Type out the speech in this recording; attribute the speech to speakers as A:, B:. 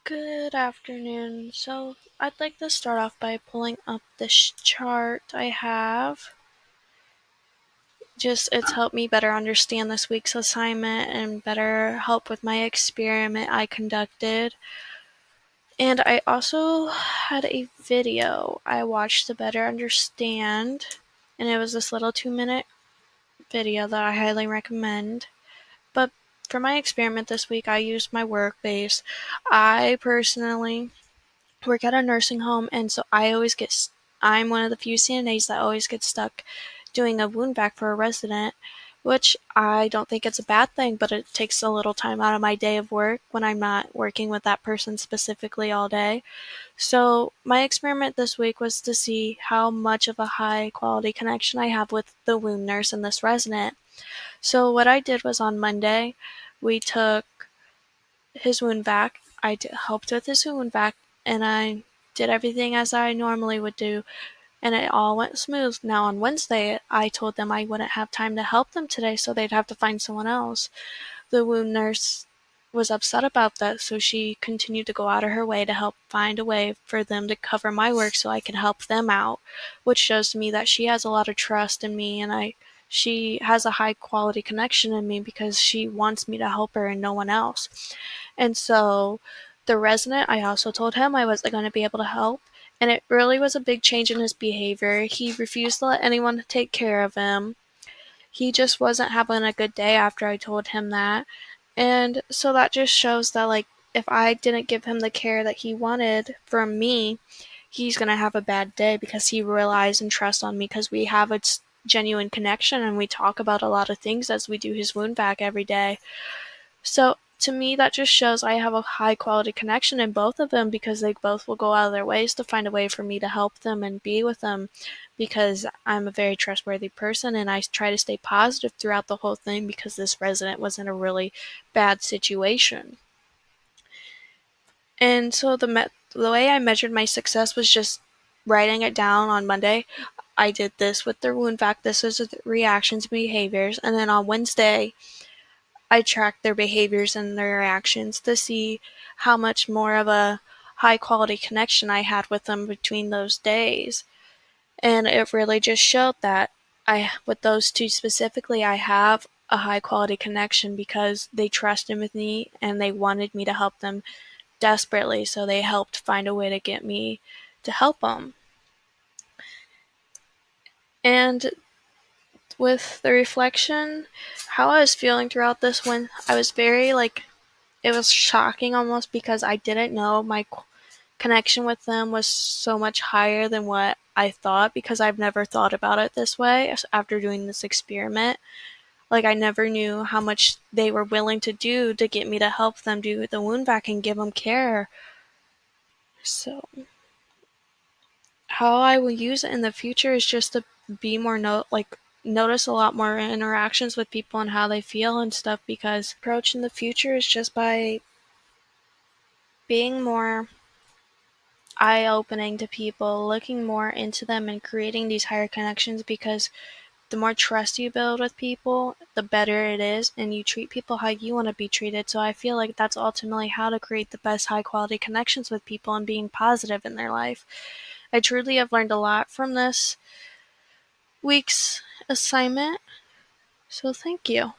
A: Good afternoon. So, I'd like to start off by pulling up this chart I have. It's helped me better understand this week's assignment and better help with my experiment I conducted. And I also had a video I watched to better understand, and it was this little 2-minute video that I highly recommend. But for my experiment this week, I used my Workbase. I personally work at a nursing home, and so I'm one of the few CNAs that always gets stuck doing a wound vac for a resident, which I don't think it's a bad thing, but it takes a little time out of my day of work when I'm not working with that person specifically all day. So my experiment this week was to see how much of a high quality connection I have with the wound nurse and this resident. So what I did was on Monday, we took his wound vac. Helped with his wound vac, and I did everything as I normally would do, and it all went smooth. Now on Wednesday, I told them I wouldn't have time to help them today, so they'd have to find someone else. The wound nurse was upset about that, so she continued to go out of her way to help find a way for them to cover my work so I can help them out, which shows to me that she has a lot of trust in me, and she has a high quality connection in me because she wants me to help her and no one else. And so the resident, I also told him I wasn't going to be able to help, and it really was a big change in his behavior. He refused to let anyone take care of him. He just wasn't having a good day after I told him that. And so that just shows that, like, if I didn't give him the care that he wanted from me, he's going to have a bad day because he relies and trusts on me because we have a genuine connection and we talk about a lot of things as we do his wound vac every day. So to me, that just shows I have a high quality connection in both of them because they both will go out of their ways to find a way for me to help them and be with them because I'm a very trustworthy person and I try to stay positive throughout the whole thing because this resident was in a really bad situation. And so the way I measured my success was just writing it down on Monday. I did this with their wound vac. This was the reactions and behaviors. And then on Wednesday, I tracked their behaviors and their reactions to see how much more of a high quality connection I had with them between those days. And it really just showed that with those two specifically, I have a high quality connection because they trusted with me and they wanted me to help them desperately. So they helped find a way to get me to help them. And with the reflection, how I was feeling throughout this one, I was very it was shocking almost because I didn't know my connection with them was so much higher than what I thought because I've never thought about it this way after doing this experiment. Like, I never knew how much they were willing to do to get me to help them do the wound vac and give them care. So, how I will use it in the future is just to be more notice a lot more interactions with people and how they feel and stuff because approach in the future is just by being more eye-opening to people, looking more into them and creating these higher connections because the more trust you build with people, the better it is, and you treat people how you want to be treated. So I feel like that's ultimately how to create the best high quality connections with people and being positive in their life. I truly have learned a lot from this week's assignment, so thank you.